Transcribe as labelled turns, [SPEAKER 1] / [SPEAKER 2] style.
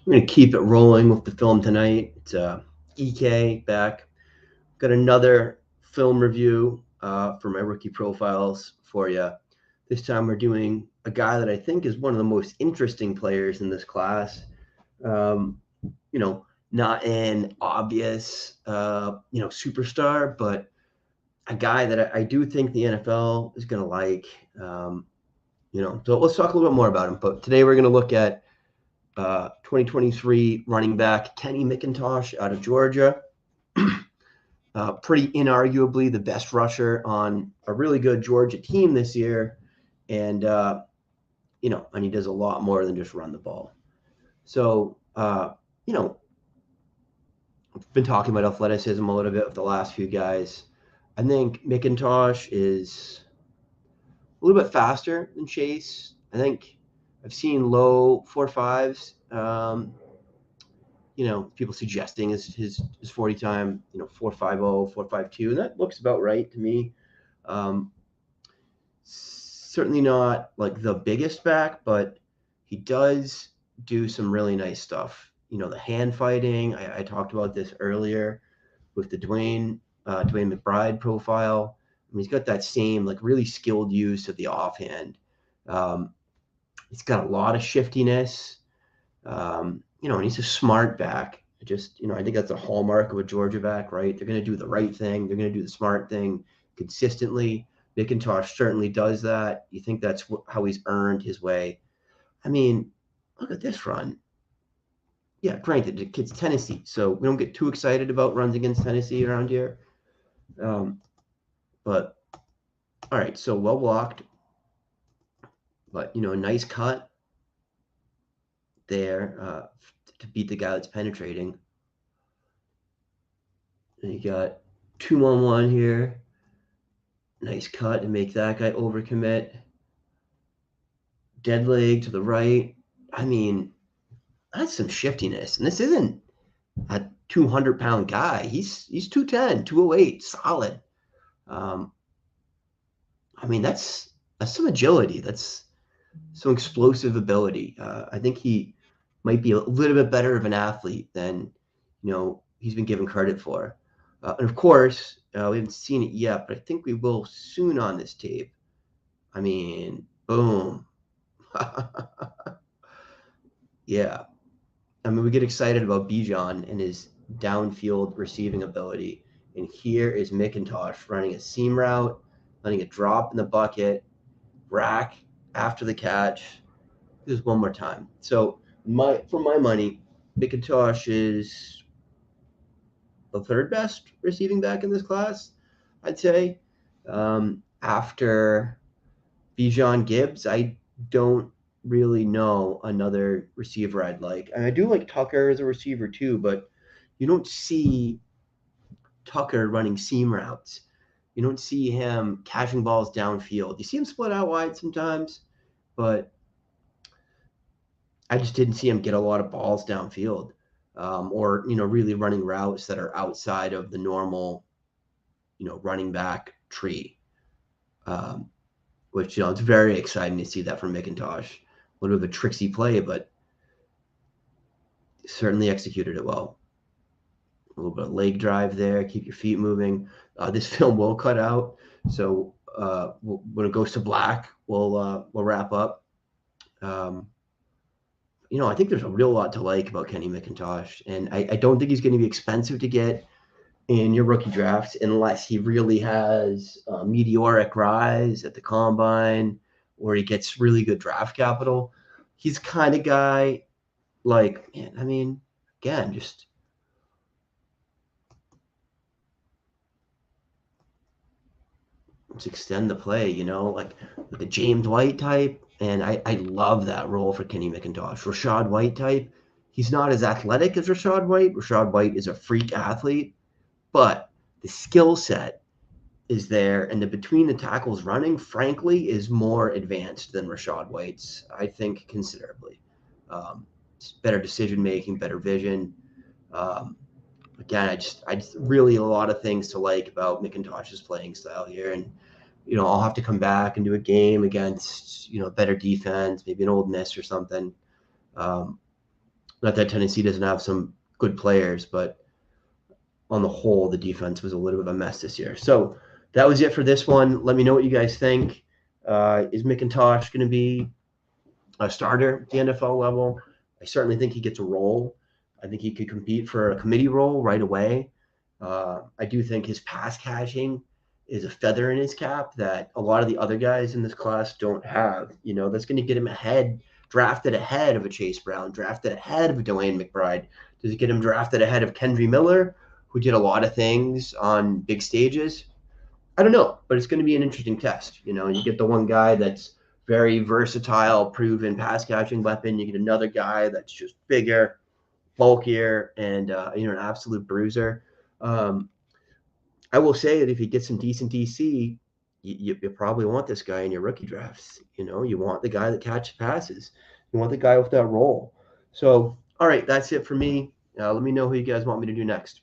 [SPEAKER 1] I'm going to keep it rolling with the film tonight. It's EK back. Got another film review for my rookie profiles for you. This time we're doing a guy that I think is one of the most interesting players in this class. Um, you know, not an obvious, superstar, but a guy that I do think the NFL is going to like. Um, so let's talk a little bit more about him. But today we're going to look at 2023 running back Kenny McIntosh out of Georgia. Pretty inarguably the best rusher on a really good Georgia team this year. And, and he does a lot more than just run the ball. So, I've been talking about athleticism a little bit with the last few guys. I think McIntosh is a little bit faster than Chase. I think I've seen low 4.5s. People suggesting his 40 time, 4.50, 4.52, and that looks about right to me. Certainly not like the biggest back, but he does do some really nice stuff. The hand fighting. I talked about this earlier with the Dwayne McBride profile. I mean, he's got that same like really skilled use of the offhand. Um, he's got a lot of shiftiness. And he's a smart back. I think that's a hallmark of a Georgia back, right? They're going to do the right thing. They're going to do the smart thing consistently. McIntosh certainly does that. You think that's how he's earned his way. I mean, look at this run. Yeah, granted, it's Tennessee, so we don't get too excited about runs against Tennessee around here. But all right, so well blocked, but a nice cut there to beat the guy that's penetrating. And you got 2-on-1 here. Nice cut to make that guy overcommit. Dead leg to the right. I mean, that's some shiftiness. And this isn't a 200-pound guy. He's 210, 208, solid. That's some agility. That's some explosive ability. I think he might be a little bit better of an athlete than he's been given credit for. And of course, we haven't seen it yet, but I think we will soon on this tape. I mean, boom. Yeah. I mean, we get excited about Bijan and his downfield receiving ability. And here is McIntosh running a seam route, letting it drop in the bucket, rack after the catch. Just one more time. So, for my money, McIntosh is the third best receiving back in this class, I'd say. After Bijan Gibbs, I don't really know another receiver I'd like. And I do like Tucker as a receiver too, but you don't see Tucker running seam routes. You don't see him catching balls downfield. You see him split out wide sometimes, but I just didn't see him get a lot of balls downfield, or really running routes that are outside of the normal, running back tree. Which it's very exciting to see that from McIntosh. A little bit of a tricksy play, but certainly executed it well. A little bit of leg drive there, keep your feet moving. This film will cut out, so when it goes to black, we'll wrap up. I think there's a real lot to like about Kenny McIntosh, and I don't think he's going to be expensive to get in your rookie drafts unless he really has a meteoric rise at the combine or he gets really good draft capital. He's kind of guy like, man, I mean, again, just let's extend the play, like a James White type. And I love that role for Kenny McIntosh. Rashad White type. He's not as athletic as Rashad White. Rashad White is a freak athlete, but the skill set is there, and the between the tackles running, frankly, is more advanced than Rashad White's, I think, considerably. Better decision making, better vision. Again, I just really a lot of things to like about McIntosh's playing style here, and I'll have to come back and do a game against better defense, maybe an Old Miss or something. Not that Tennessee doesn't have some good players, but on the whole, the defense was a little bit of a mess this year. So that was it for this one. Let me know what you guys think. Is McIntosh going to be a starter at the NFL level? I certainly think he gets a role. I think he could compete for a committee role right away. I do think his pass catching is a feather in his cap that a lot of the other guys in this class don't have. You know, that's going to get him ahead, drafted ahead of a Chase Brown, drafted ahead of a Dwayne McBride. Does it get him drafted ahead of Kendry Miller, who did a lot of things on big stages? I don't know, but it's going to be an interesting test. You know, you get the one guy that's very versatile, proven pass catching weapon. You get another guy that's just bigger, bulkier, and an absolute bruiser. Um, I will say that if you get some decent DC, you probably want this guy in your rookie drafts. You know, you want the guy that catches passes. You want the guy with that role. So, all right, that's it for me. Let me know who you guys want me to do next.